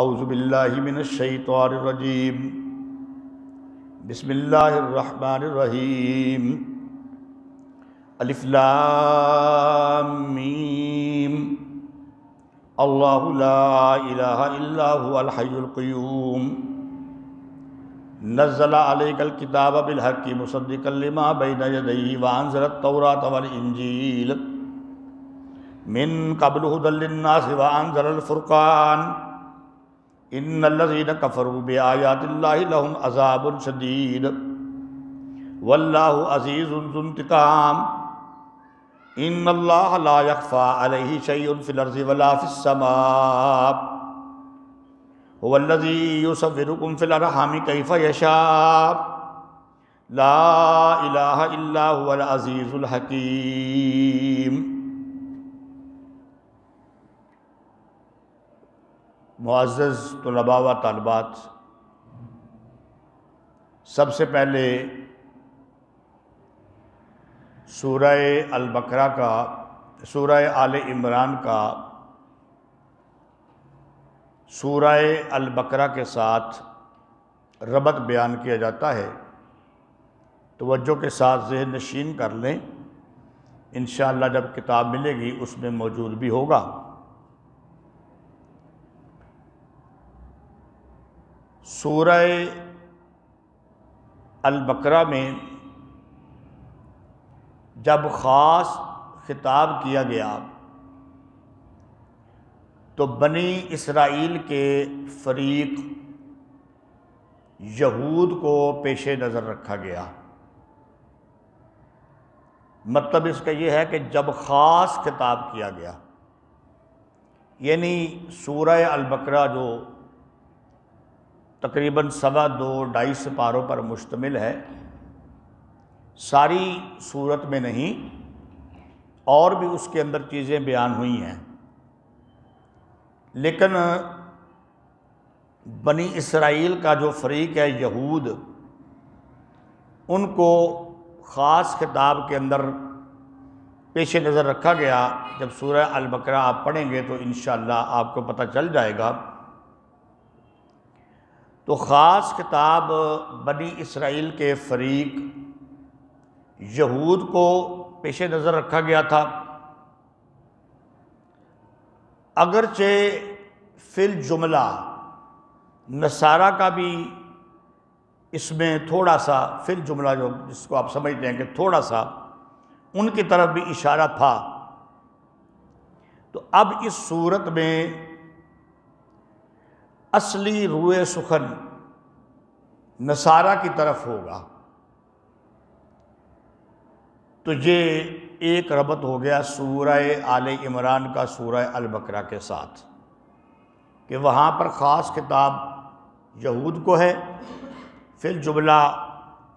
اعوذ باللہ من الشیطان الرجیم بسم اللہ الرحمن الرحیم الف لام میم اللہ لا الہ الا هو الحی القیوم نزل علیک الکتاب بالحق مصدقا لما بین یدیہ وانزل التوراۃ والانجیل من قبل ھدی للناس وانزل الفرقان ان الذین کفروا بآیات اللہ لہم عذاب شدید واللہ عزیز ذو انتقام ان اللہ لا یخفی علیہ شیء فی الارض ولا فی السماء هو الذی یصورکم فی الارحام کیف یشاء لا الہ الا هو العزیز الحکیم۔ معزز طلباء و طالبات، سب سے پہلے سورہ البقرہ کا، سورہ آل عمران کا سورہ البقرہ کے ساتھ ربط بیان کیا جاتا ہے۔ توجہ کے ساتھ ذہن نشین کر لیں، انشاءاللہ جب کتاب ملے گی اس میں موجود بھی ہوگا۔ سورہ البقرہ میں جب خاص خطاب کیا گیا تو بنی اسرائیل کے فریق یہود کو پیش نظر رکھا گیا۔ مطلب اس کا یہ ہے کہ جب خاص خطاب کیا گیا، یعنی سورہ البقرہ جو تقریباً 2.25 سپاروں پر مشتمل ہے، ساری صورت میں نہیں، اور بھی اس کے اندر چیزیں بیان ہوئی ہیں، لیکن بنی اسرائیل کا جو فریق ہے یہود، ان کو خاص خطاب کے اندر پیش نظر رکھا گیا۔ جب سورہ البقرہ آپ پڑھیں گے تو انشاءاللہ آپ کو پتہ چل جائے گا۔ تو خاص خطاب بنی اسرائیل کے فریق یہود کو پیش نظر رکھا گیا تھا، اگرچہ فی الجملہ نصارہ کا بھی اس میں تھوڑا سا، فی الجملہ جو جس کو آپ سمجھتے ہیں کہ تھوڑا سا ان کی طرف بھی اشارہ تھا۔ تو اب اس صورت میں اصلی روئے سخن نصارہ کی طرف ہوگا، تو یہ ایک ربط ہو گیا سورہ آل عمران کا سورہ البقرہ کے ساتھ، کہ وہاں پر خاص خطاب یہود کو ہے، فی الجملہ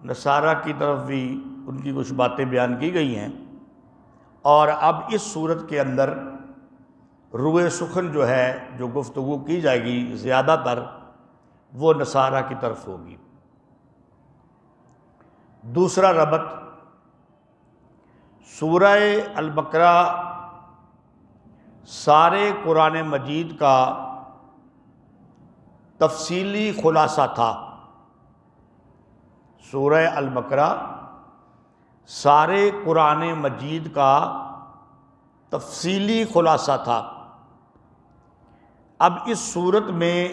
نصارہ کی طرف بھی ان کی کچھ باتیں بیان کی گئی ہیں، اور اب اس صورت کے اندر روئے سخن جو ہے، جو گفتگو کی جائے گی زیادہ تر، وہ نصارہ کی طرف ہوگی۔ دوسرا ربط، سورہ البقرہ سارے قرآن مجید کا تفصیلی خلاصہ تھا۔ سورہ البقرہ سارے قرآن مجید کا تفصیلی خلاصہ تھا۔ اب اس صورت میں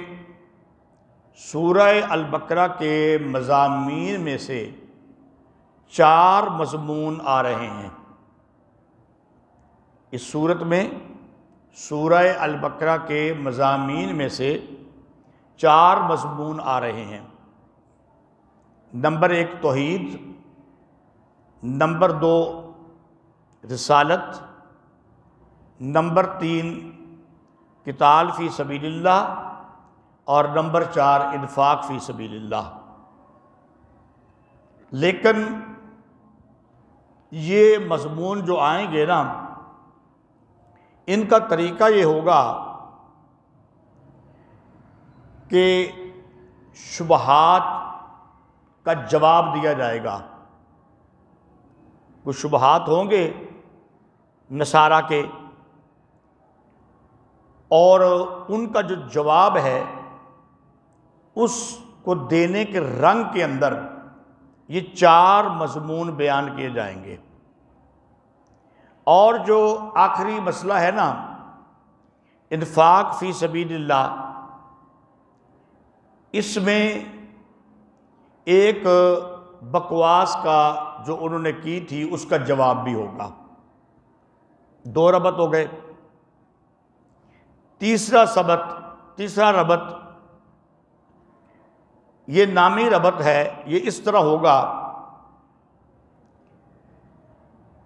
سورہ البقرہ کے مضامین میں سے 4 مضمون آ رہے ہیں۔ اس صورت میں سورہ البقرہ کے مضامین میں سے 4 مضمون آ رہے ہیں۔ نمبر 1 توحید، نمبر 2 رسالت، نمبر 3 قتال فی سبیل اللہ، اور نمبر 4 انفاق فی سبیل اللہ۔ لیکن یہ مضمون جو آئیں گے نا، ان کا طریقہ یہ ہوگا کہ شبہات کا جواب دیا جائے گا۔ کچھ شبہات ہوں گے نصارہ کے، اور ان کا جو جواب ہے اس کو دینے کے رنگ کے اندر یہ 4 مضمون بیان کیے جائیں گے۔ اور جو آخری مسئلہ ہے نا، انفاق فی سبیل اللہ، اس میں ایک بکواس کا جو انہوں نے کی تھی اس کا جواب بھی ہوگا۔ 2 ربط ہو گئے۔ تیسرا ربط یہ نامی ربط ہے، یہ اس طرح ہوگا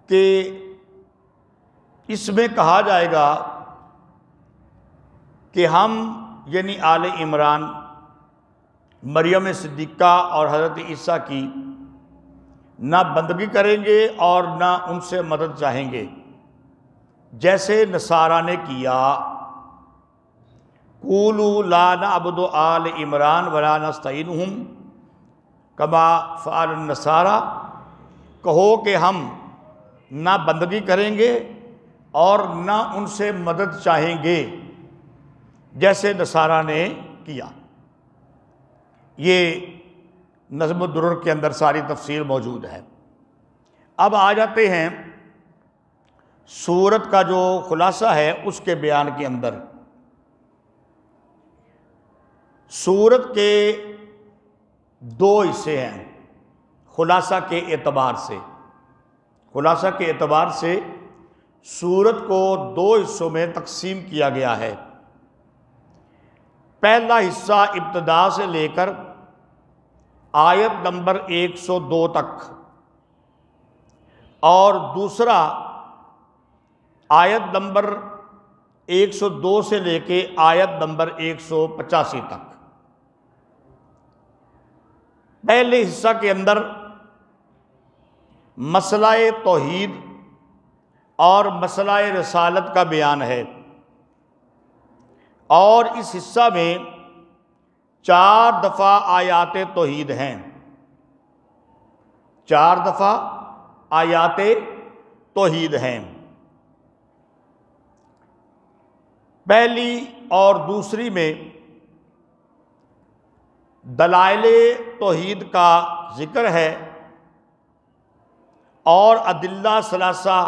کہ اس میں کہا جائے گا کہ ہم یعنی آل عمران، مریم صدیقہ اور حضرت عیسیٰ کی نہ بندگی کریں گے اور نہ ان سے مدد چاہیں گے، جیسے نصارہ نے کیا۔ قولوا لا نعبد آل عمران ولا نستعینہم کما فعل النصارى، کہو کہ ہم نہ بندگی کریں گے اور نہ ان سے مدد چاہیں گے جیسے نصارہ نے کیا۔ یہ نظم الدرر کے اندر ساری تفصیل موجود ہے۔ اب آ جاتے ہیں سورت کا جو خلاصہ ہے اس کے بیان کے اندر۔ سورت کے 2 حصے ہیں خلاصہ کے اعتبار سے۔ خلاصہ کے اعتبار سے سورت کو 2 حصوں میں تقسیم کیا گیا ہے۔ پہلا حصہ ابتدا سے لے کر آیت نمبر 102 تک، اور دوسرا آیت نمبر 102 سے لے کے آیت نمبر 185 تک۔ پہلے حصہ کے اندر مسئلہ توحید اور مسئلہ رسالت کا بیان ہے، اور اس حصہ میں 4 دفعہ آیات توحید ہیں۔ 4 دفعہ آیات توحید ہیں۔ پہلی اور دوسری میں دلائل توحید کا ذکر ہے، اور ادلہ ثلاثہ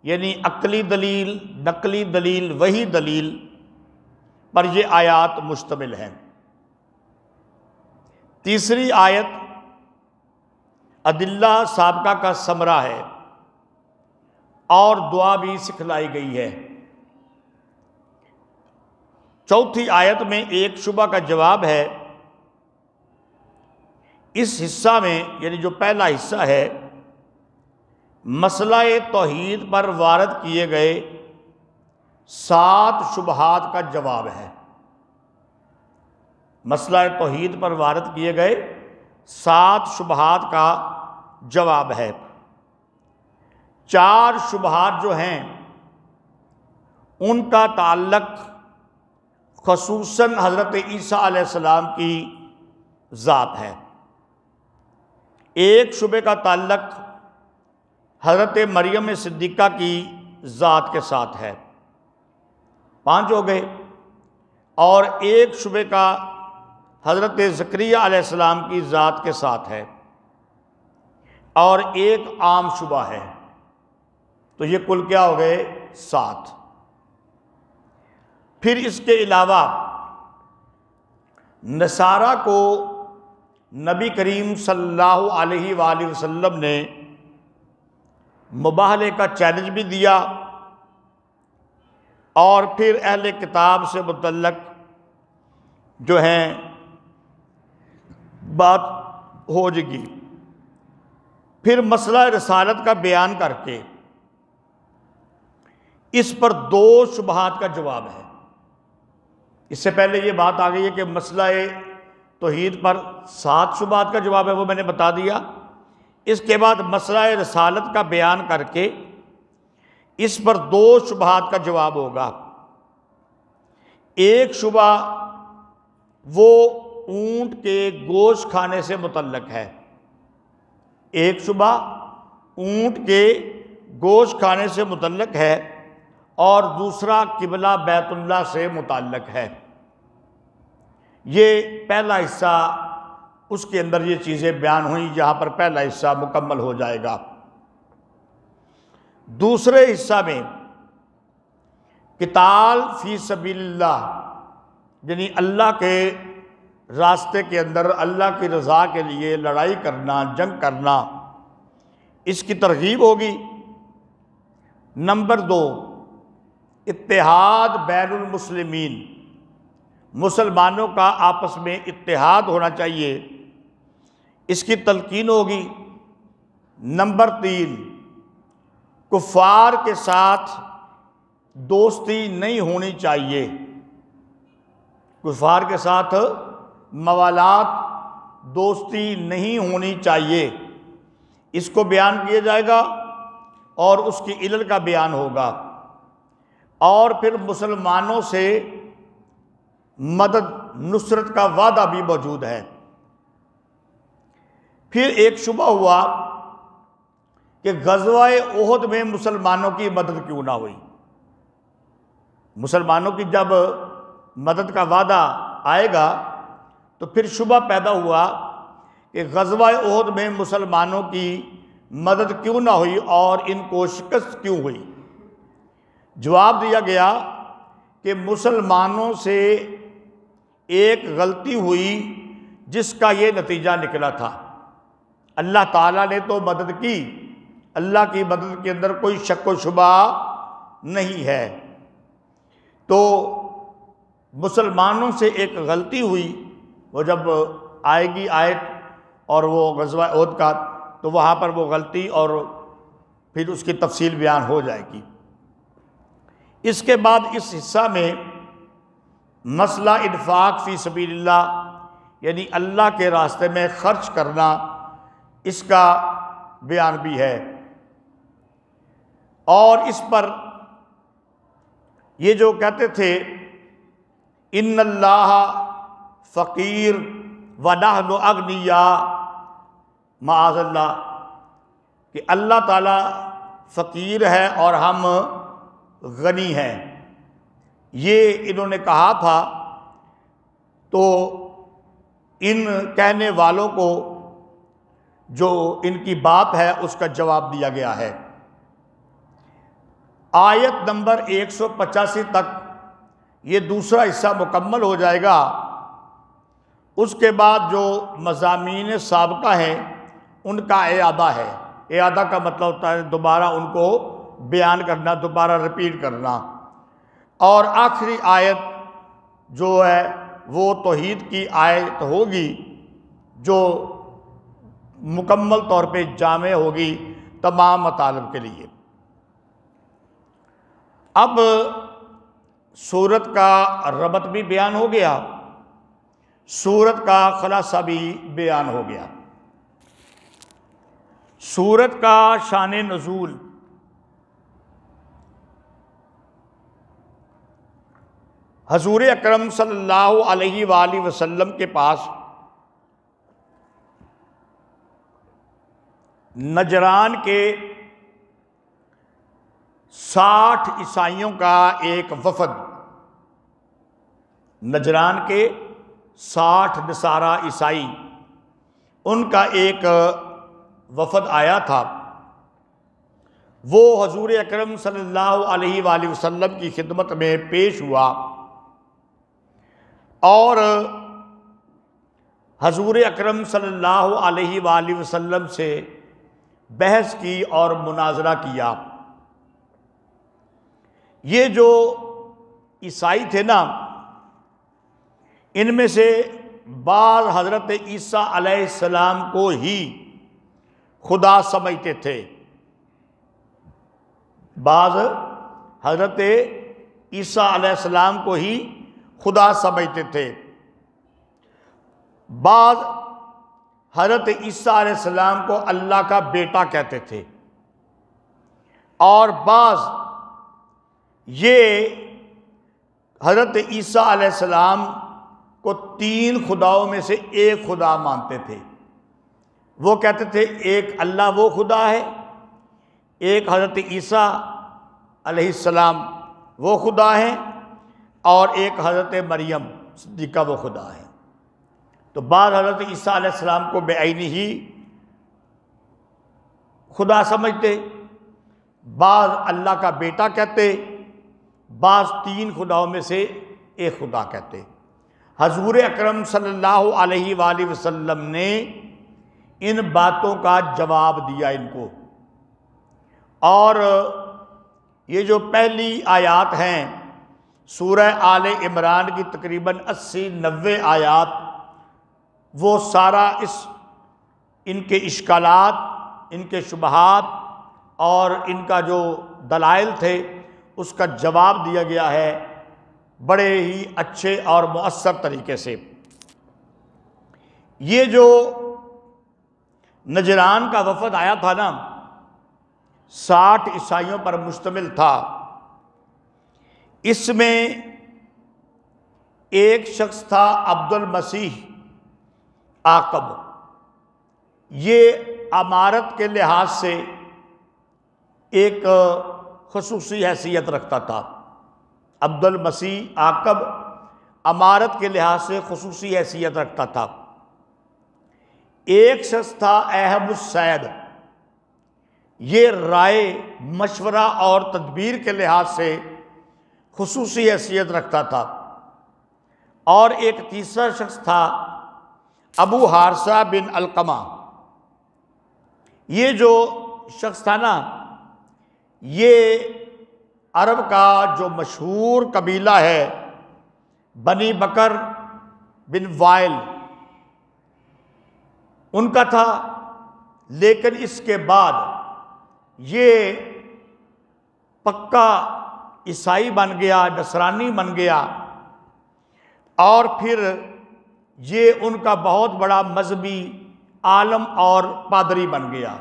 یعنی عقلی دلیل، نقلی دلیل، وحی دلیل پر یہ آیات مشتمل ہیں۔ تیسری آیت ادلہ سابقہ کا ثمرہ ہے اور دعا بھی سکھلائی گئی ہے۔ چوتھی آیت میں ایک شبہ کا جواب ہے۔ اس حصہ میں یعنی جو پہلا حصہ ہے مسئلہ توحید پر وارد کیے گئے 7 شبہات کا جواب ہے۔ مسئلہ توحید پر وارد کیے گئے 7 شبہات کا جواب ہے۔ 4 شبہات جو ہیں ان کا تعلق خصوصاً حضرت عیسیٰ علیہ السلام کی ذات ہے۔ ایک شبے کا تعلق حضرت مریم صدیقہ کی ذات کے ساتھ ہے، 5 ہو گئے، اور ایک شبے کا حضرت زکریا علیہ السلام کی ذات کے ساتھ ہے، اور ایک عام شبہ ہے، تو یہ کل کیا ہو گئے 7۔ پھر اس کے علاوہ نصارہ کو نبی کریم صلی اللہ علیہ وآلہ وسلم نے مباہلے کا چیلنج بھی دیا، اور پھر اہل کتاب سے متعلق جو ہیں بات ہو جائے گی۔ پھر مسئلہ رسالت کا بیان کر کے اس پر 2 شبہات کا جواب ہے۔ اس سے پہلے یہ بات آ گئی ہے کہ مسئلہ توحید پر 7 شبہات کا جواب ہے، وہ میں نے بتا دیا۔ اس کے بعد مسئلہ رسالت کا بیان کر کے اس پر 2 شبہات کا جواب ہوگا۔ ایک شبہ وہ اونٹ کے گوشت کھانے سے متعلق ہے، ایک شبہ اونٹ کے گوشت کھانے سے متعلق ہے، اور دوسرا قبلہ بیت اللہ سے متعلق ہے۔ یہ پہلا حصہ، اس کے اندر یہ چیزیں بیان ہوئیں، یہاں پر پہلا حصہ مکمل ہو جائے گا۔ دوسرے حصہ میں قتال فی سبیل اللہ، یعنی اللہ کے راستے کے اندر اللہ کی رضا کے لیے لڑائی کرنا، جنگ کرنا، اس کی ترغیب ہوگی۔ نمبر 2، اتحاد بین المسلمین، مسلمانوں کا آپس میں اتحاد ہونا چاہیے، اس کی تلقین ہوگی۔ نمبر 3، کفار کے ساتھ دوستی نہیں ہونی چاہیے، کفار کے ساتھ موالات، دوستی نہیں ہونی چاہیے، اس کو بیان کیا جائے گا اور اس کی علل کا بیان ہوگا۔ اور پھر مسلمانوں سے مدد، نصرت کا وعدہ بھی موجود ہے۔ پھر ایک شبہ ہوا کہ غزوہ احد میں مسلمانوں کی مدد کیوں نہ ہوئی؟ مسلمانوں کی جب مدد کا وعدہ آئے گا تو پھر شبہ پیدا ہوا کہ غزوہ احد میں مسلمانوں کی مدد کیوں نہ ہوئی اور ان کو شکست کیوں ہوئی؟ جواب دیا گیا کہ مسلمانوں سے ایک غلطی ہوئی جس کا یہ نتیجہ نکلا تھا۔ اللہ تعالیٰ نے تو مدد کی، اللہ کی مدد کے اندر کوئی شک و شبہ نہیں ہے، تو مسلمانوں سے ایک غلطی ہوئی، وہ جب آئے گی آیت اور وہ غزوہ احد کا، تو وہاں پر وہ غلطی اور پھر اس کی تفصیل بیان ہو جائے گی۔ اس کے بعد اس حصہ میں مسئلہ انفاق فی سبیل اللہ، یعنی اللہ کے راستے میں خرچ کرنا، اس کا بیان بھی ہے۔ اور اس پر یہ جو کہتے تھے ان اللہ فقیر ونحن اغنیاء، معاذ اللہ، کہ اللہ تعالیٰ فقیر ہے اور ہم غنی ہیں، یہ انہوں نے کہا تھا، تو ان کہنے والوں کو جو ان کی بات ہے اس کا جواب دیا گیا ہے۔ آیت نمبر 185 تک یہ دوسرا حصہ مکمل ہو جائے گا۔ اس کے بعد جو مضامین سابقہ ہیں ان کا اعادہ ہے۔ اعادہ کا مطلب ہوتا ہے دوبارہ ان کو بیان کرنا، دوبارہ ریپیٹ کرنا۔ اور آخری آیت جو ہے وہ توحید کی آیت ہوگی، جو مکمل طور پہ جامع ہوگی تمام مطالب کے لیے۔ اب سورت کا ربط بھی بیان ہو گیا، سورت کا خلاصہ بھی بیان ہو گیا۔ سورت کا شان نزول، حضور اکرم صلی اللہ علیہ وآلہ وسلم کے پاس نجران کے 60 عیسائیوں کا ایک وفد، نجران کے 60 نصارہ عیسائی، ان کا ایک وفد آیا تھا۔ وہ حضور اکرم صلی اللہ علیہ وآلہ وسلم کی خدمت میں پیش ہوا اور حضور اکرم صلی اللہ علیہ وآلہ وسلم سے بحث کی اور مناظرہ کیا۔ یہ جو عیسائی تھے نا، ان میں سے بعض حضرت عیسیٰ علیہ السلام کو ہی خدا سمجھتے تھے، بعض حضرت عیسیٰ علیہ السلام کو ہی خدا سمجھتے تھے، بعض حضرت عیسیٰ علیہ السلام کو اللہ کا بیٹا کہتے تھے، اور بعض یہ حضرت عیسیٰ علیہ السلام کو 3 خداؤں میں سے ایک خدا مانتے تھے۔ وہ کہتے تھے ایک اللہ وہ خدا ہے، ایک حضرت عیسیٰ علیہ السلام وہ خدا ہیں، اور ایک حضرت مریم صدیقہ وہ خدا ہیں۔ تو بعض حضرت عیسیٰ علیہ السلام کو بعینہ ہی خدا سمجھتے، بعض اللہ کا بیٹا کہتے، بعض تین خداؤں میں سے ایک خدا کہتے۔ حضور اکرم صلی اللہ علیہ وآلہ وسلم نے ان باتوں کا جواب دیا ان کو، اور یہ جو پہلی آیات ہیں سورہ آل عمران کی تقریباً 80-90 آیات، وہ سارا ان کے اشکالات، ان کے شبہات اور ان کا جو دلائل تھے اس کا جواب دیا گیا ہے بڑے ہی اچھے اور مؤثر طریقے سے۔ یہ جو نجران کا وفد آیا تھا نا، 60 عیسائیوں پر مشتمل تھا، اس میں ایک شخص تھا عبد المسیح عاقب۔ یہ عمارت کے لحاظ سے ایک خصوصی حیثیت رکھتا تھا۔ عبد المسیح عاقب عمارت کے لحاظ سے خصوصی حیثیت رکھتا تھا۔ ایک شخص تھا اہب السید، یہ رائے، مشورہ اور تدبیر کے لحاظ سے خصوصی حیثیت رکھتا تھا۔ اور ایک تیسرا شخص تھا ابو حارثہ بن علقمہ۔ یہ جو شخص تھا نا، یہ عرب کا جو مشہور قبیلہ ہے بنی بکر بن وائل، ان کا تھا، لیکن اس کے بعد یہ پکا عیسائی بن گیا، نصرانی بن گیا، اور پھر یہ ان کا بہت بڑا مذہبی عالم اور پادری بن گیا۔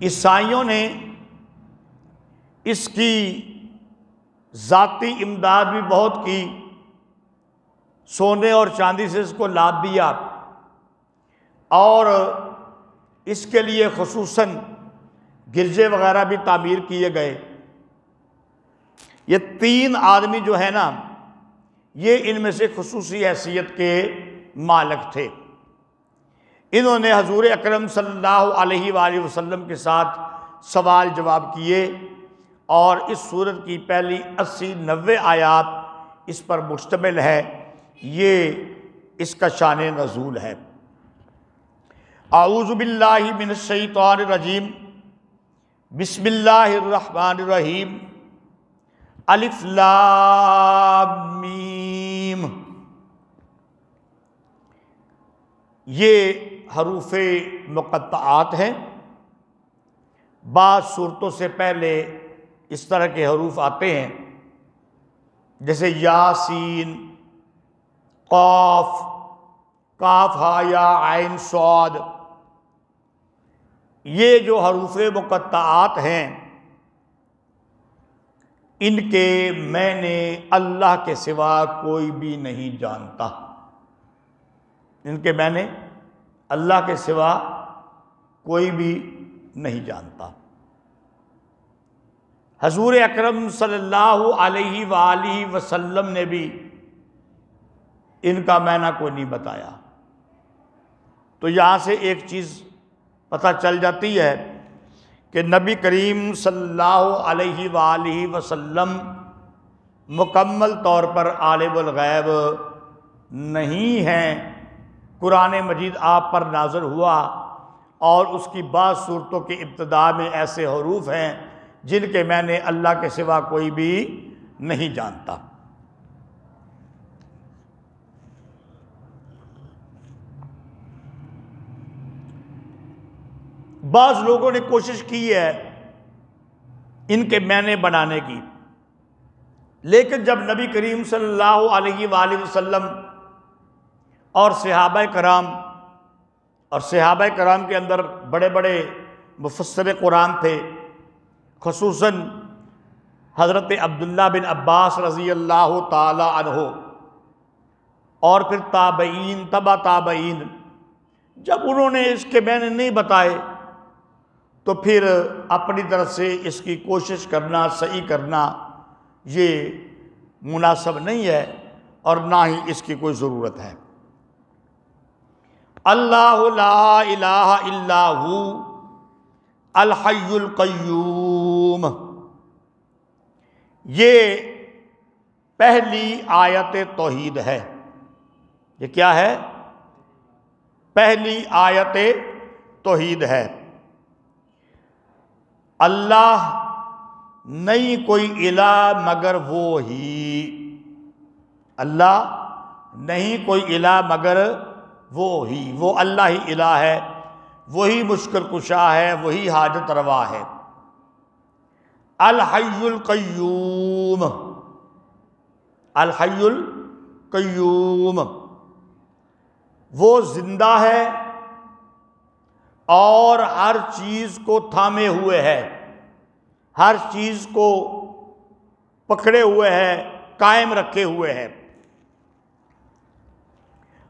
عیسائیوں نے اس کی ذاتی امداد بھی بہت کی، سونے اور چاندی سے اس کو لاد دیا، اور اس کے لیے خصوصاً گرجے وغیرہ بھی تعمیر کیے گئے۔ یہ 3 آدمی جو ہے نا، یہ ان میں سے خصوصی حیثیت کے مالک تھے۔ انہوں نے حضور اکرم صلی اللہ علیہ وآلہ وسلم کے ساتھ سوال جواب کیے، اور اس سورت کی پہلی 80-90 آیات اس پر مشتمل ہے۔ یہ اس کا شان نزول ہے۔ اعوذ باللہ من الشیطان الرجیم، بسم اللہ الرحمن الرحیم، الف لام میم۔ یہ حروف مقطعات ہیں۔ بعض صورتوں سے پہلے اس طرح کے حروف آتے ہیں، جیسے یاسین، قاف، کاف ہا یا عین صاد۔ یہ جو حروف مقطعات ہیں، ان کے میں نے اللہ کے سوا کوئی بھی نہیں جانتا۔ ان کے میں نے اللہ کے سوا کوئی بھی نہیں جانتا۔ حضور اکرم صلی اللہ علیہ وآلہ وسلم نے بھی ان کا معنی کوئی نہیں بتایا۔ تو یہاں سے ایک چیز پتہ چل جاتی ہے کہ نبی کریم صلی اللہ علیہ وآلہ وسلم مکمل طور پر عالم الغیب نہیں ہیں۔ قرآن مجید آپ پر نازل ہوا، اور اس کی بعض صورتوں کی ابتدا میں ایسے حروف ہیں جن کے میں نے اللہ کے سوا کوئی بھی نہیں جانتا۔ بعض لوگوں نے کوشش کی ہے ان کے معنی بنانے کی، لیکن جب نبی کریم صلی اللہ علیہ وآلہ وسلم اور صحابہ کرام کے اندر بڑے بڑے مفسر قرآن تھے، خصوصاً حضرت عبداللہ بن عباس رضی اللہ تعالی عنہ، اور پھر تابعین، تبع تابعین، جب انہوں نے اس کے معنی نہیں بتائے تو پھر اپنی طرف سے اس کی کوشش کرنا، صحیح کرنا یہ مناسب نہیں ہے اور نہ ہی اس کی کوئی ضرورت ہے۔ اللہ لا الہ الا ہو الحی القیوم، یہ پہلی آیت توحید ہے۔ یہ کیا ہے؟ پہلی آیت توحید ہے۔ اللہ نہیں کوئی الہ مگر وہ ہی، اللہ نہیں کوئی الہ مگر وہ ہی، وہ اللہ ہی الہ ہے، وہی مشکل کشا ہے، وہی حاجت روا ہے۔ الحی القیوم، الحی القیوم، وہ زندہ ہے اور ہر چیز کو تھامے ہوئے ہے، ہر چیز کو پکڑے ہوئے ہے، قائم رکھے ہوئے ہے۔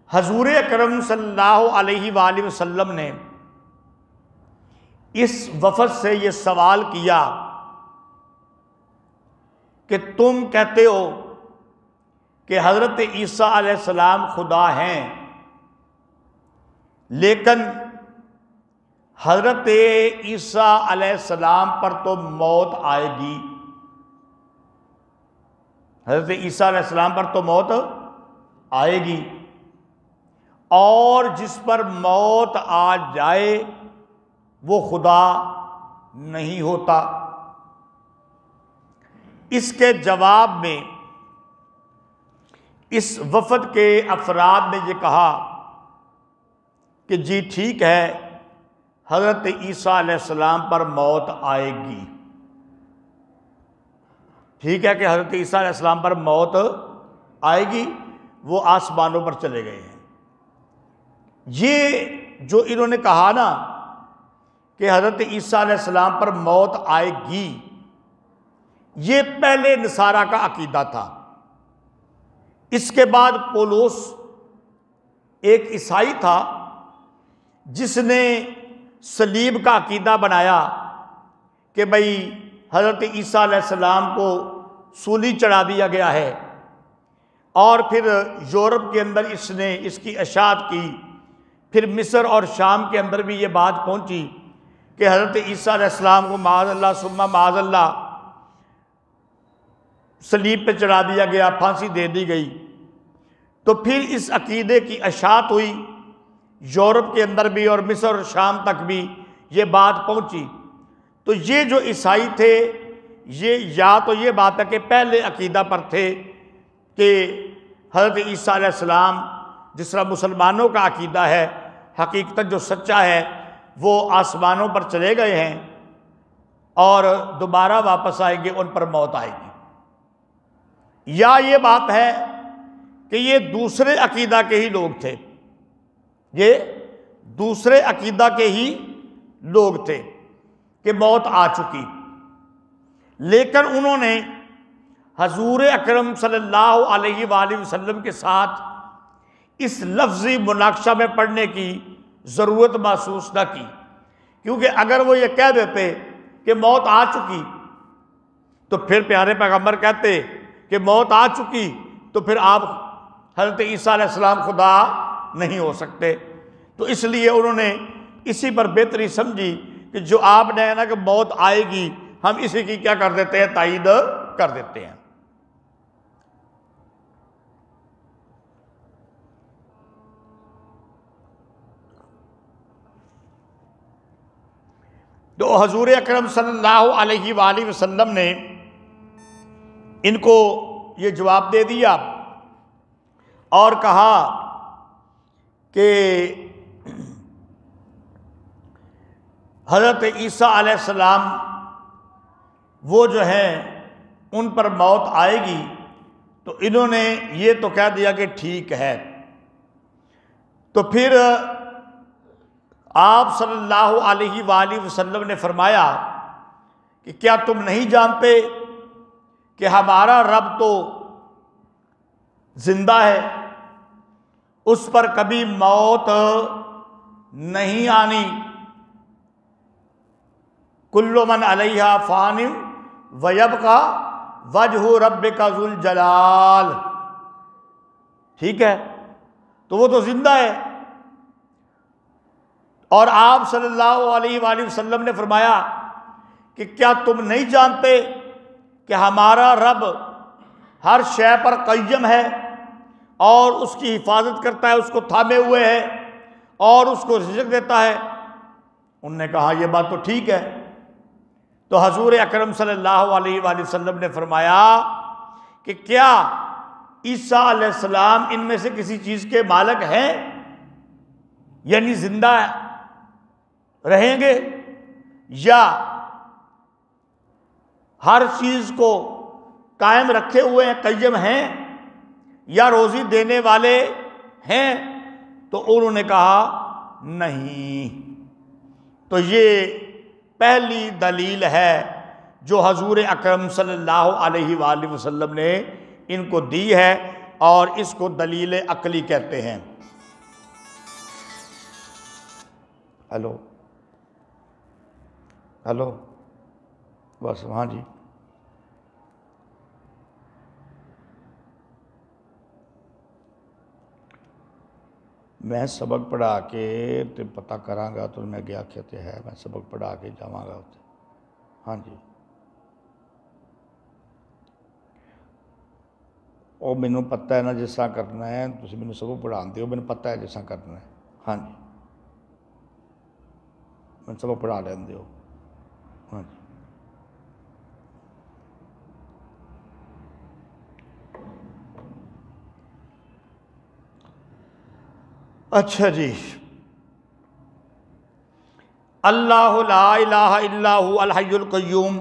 حضور اکرم صلی اللہ علیہ وآلہ وسلم نے اس وفد سے یہ سوال کیا کہ تم کہتے ہو کہ حضرت عیسیٰ علیہ السلام خدا ہیں، لیکن حضرت عیسیٰ علیہ السلام پر تو موت آئے گی، حضرت عیسیٰ علیہ السلام پر تو موت آئے گی، اور جس پر موت آ جائے وہ خدا نہیں ہوتا۔ اس کے جواب میں اس وفد کے افراد نے یہ کہا کہ جی ٹھیک ہے، حضرت عیسیٰ علیہ السلام پر موت آئے گی، ٹھیک ہے کہ حضرت عیسیٰ علیہ السلام پر موت آئے گی، وہ آسمانوں پر چلے گئے ہیں۔ یہ جو انہوں نے کہا نا کہ حضرت عیسیٰ علیہ السلام پر موت آئے گی، یہ پہلے نصارہ کا عقیدہ تھا۔ اس کے بعد پولس ایک عیسائی تھا جس نے صلیب کا عقیدہ بنایا کہ بھئی حضرت عیسیٰ علیہ السلام کو سولی چڑھا دیا گیا ہے، اور پھر یورپ کے اندر اس نے اس کی اشاعت کی، پھر مصر اور شام کے اندر بھی یہ بات پہنچی کہ حضرت عیسیٰ علیہ السلام کو معاذ اللہ ثم معاذ اللہ صلیب پہ چڑھا دیا گیا، پھانسی دے دی گئی۔ تو پھر اس عقیدے کی اشاعت ہوئی، یورپ کے اندر بھی اور مصر اور شام تک بھی یہ بات پہنچی۔ تو یہ جو عیسائی تھے، یہ یا تو یہ بات ہے کہ پہلے عقیدہ پر تھے کہ حضرت عیسیٰ علیہ السلام جس طرح مسلمانوں کا عقیدہ ہے، حقیقت جو سچا ہے وہ آسمانوں پر چلے گئے ہیں اور دوبارہ واپس آئیں گے، ان پر موت آئے گی، یا یہ بات ہے کہ یہ دوسرے عقیدہ کے ہی لوگ تھے، یہ دوسرے عقیدہ کے ہی لوگ تھے کہ موت آ چکی، لیکن انہوں نے حضور اکرم صلی اللہ علیہ وآلہ وسلم کے ساتھ اس لفظی مناقشہ میں پڑھنے کی ضرورت محسوس نہ کی، کیونکہ اگر وہ یہ کہہ دیتے کہ موت آ چکی تو پھر پیارے پیغمبر کہتے کہ موت آ چکی تو پھر آپ حضرت عیسیٰ علیہ السلام خدا نہیں ہو سکتے۔ تو اس لیے انہوں نے اسی پر بہتری سمجھی کہ جو آپ نے نا کہ موت آئے گی، ہم اسی کی کیا کر دیتے ہیں، تائید کر دیتے ہیں۔ تو حضور اکرم صلی اللہ علیہ وآلہ وسلم نے ان کو یہ جواب دے دیا اور کہا کہ حضرت عیسیٰ علیہ السلام وہ جو ہیں ان پر موت آئے گی، تو انہوں نے یہ تو کہہ دیا کہ ٹھیک ہے۔ تو پھر آپ صلی اللہ علیہ وآلہ وسلم نے فرمایا کہ کیا تم نہیں جانتے کہ ہمارا رب تو زندہ ہے، اس پر کبھی موت نہیں آنی، کل من علیہا فان ویبقی وجہ ربک ذو الجلال، ٹھیک ہے، تو وہ تو زندہ ہے۔ اور آپ صلی اللہ علیہ وآلہ وسلم نے فرمایا کہ کیا تم نہیں جانتے کہ ہمارا رب ہر شے پر قیم ہے اور اس کی حفاظت کرتا ہے، اس کو تھامے ہوئے ہے اور اس کو رزق دیتا ہے؟ انہوں نے کہا یہ بات تو ٹھیک ہے۔ تو حضور اکرم صلی اللہ علیہ وآلہ وسلم نے فرمایا کہ کیا عیسیٰ علیہ السلام ان میں سے کسی چیز کے مالک ہیں، یعنی زندہ رہیں گے، یا ہر چیز کو قائم رکھے ہوئے ہیں، قیم ہیں، یا روزی دینے والے ہیں؟ تو انہوں نے کہا نہیں۔ تو یہ پہلی دلیل ہے جو حضور اکرم صلی اللہ علیہ وآلہ وسلم نے ان کو دی ہے، اور اس کو دلیل عقلی کہتے ہیں۔ ہلو بس ہاں جی۔ میں سبق پڑھا کے تے پتہ کراں گا، تو میں گیا کہتے ہے میں سبق پڑھا کے جاواں گا اتنے۔ ہاں جی، وہ مینوں پتہ ہے نا جس طرح کرنا ہے، تسی مینوں سبق پڑھاندے ہو، مینوں پتہ ہے جس طرح کرنا ہے۔ ہاں جی، میں سبق پڑھا لیندے ہو۔ ہاں جی، اچھا جی۔ اللہ لا الہ الا هو الحی القیوم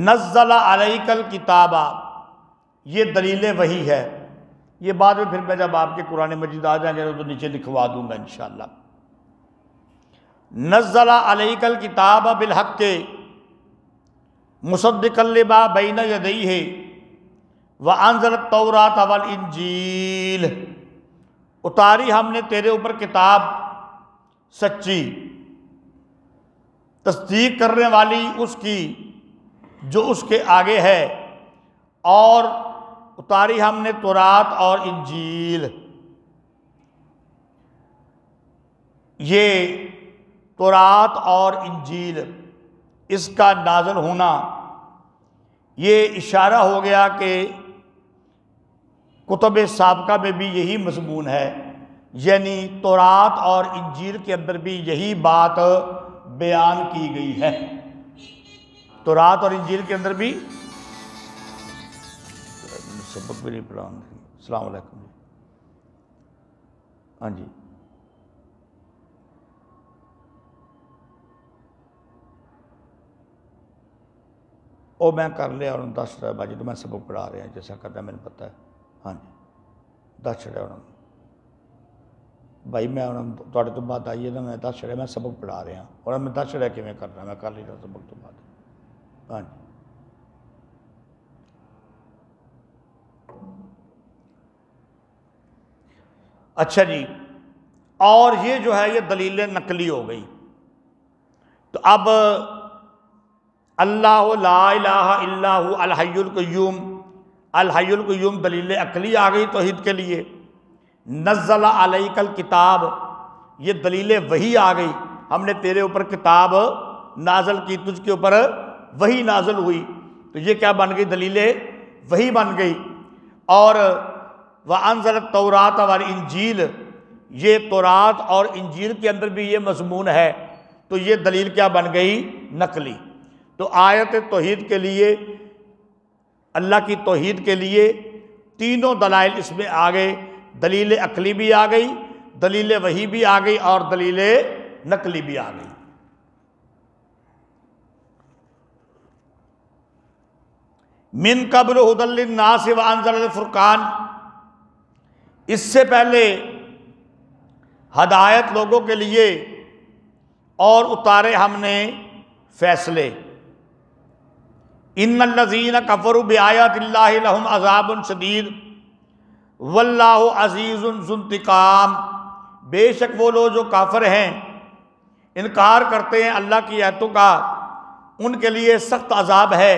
نزل علیک الکتاب، یہ دلیل وحی ہے۔ یہ بعد میں پھر میں جب آپ کے قرآن مجید آ جائیں گے تو نیچے لکھوا دوں گا انشاءاللہ۔ نزل علیک الکتاب بالحق مصدقا لما بین یدیہ وانزل التوراۃ والانجیل، اتاری ہم نے تیرے اوپر کتاب سچی، تصدیق کرنے والی اس کی جو اس کے آگے ہے، اور اتاری ہم نے تورات اور انجیل۔ یہ تورات اور انجیل، اس کا نازل ہونا یہ اشارہ ہو گیا کہ کتب سابقہ میں بھی یہی مضمون ہے، یعنی تورات اور انجیل کے اندر بھی یہی بات بیان کی گئی ہے۔ تورات اور انجیل کے اندر بھی سبق بھی نہیں پڑھا۔ السلام علیکم۔ ہاں جی، وہ میں کر لیا اور 10 بجے تو میں سبق پڑھا رہے ہیں جیسا کرتا ہے، میں نے پتہ ہے۔ ہاں جی، 10 چھڑے انہوں نے بھائی، میں تھوڑے تو بات آئی ہے نا، میں 10 چھڑے میں سبق پڑھا رہے ہیں، اور میں 10 چھڑے کیویں کرنا، میں کر لیتا سبق تو بات۔ ہاں جی، اچھا جی۔ اور یہ جو ہے یہ دلیل نقلی ہو گئی۔ تو اب اللہ لا الہ الا هو الحی القیوم، الحی القیوم دلیل عقلی آ گئی توحید کے لیے۔ نزل علیک الکتاب، یہ دلیل وحی آ گئی، ہم نے تیرے اوپر کتاب نازل کی، تجھ کے اوپر وحی نازل ہوئی، تو یہ کیا بن گئی؟ دلیل وحی بن گئی۔ اور وانزل التوراۃ والانجیل، یہ تورات اور انجیل کے اندر بھی یہ مضمون ہے، تو یہ دلیل کیا بن گئی؟ نقلی۔ تو آیت توحید کے لیے، اللہ کی توحید کے لیے تینوں دلائل اس میں آ گئے، دلیل عقلی بھی آ گئی، دلیل وحی بھی آ گئی، اور دلیل نقلی بھی آ گئی۔ من قبل ھدی للناس وانزل الفرقان، اس سے پہلے ہدایت لوگوں کے لیے اور اتارے ہم نے فیصلے۔ ان الذین کفروا بآیات اللہ لہم عذاب شدید واللہ عزیز ذو انتقام، بے شک وہ لوگ جو کافر ہیں، انکار کرتے ہیں اللہ کی آیتوں کا، ان کے لیے سخت عذاب ہے،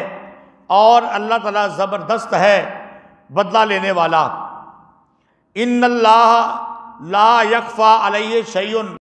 اور اللہ تعالیٰ زبردست ہے بدلہ لینے والا۔ ان اللہ لا یخفی علیہ شیء،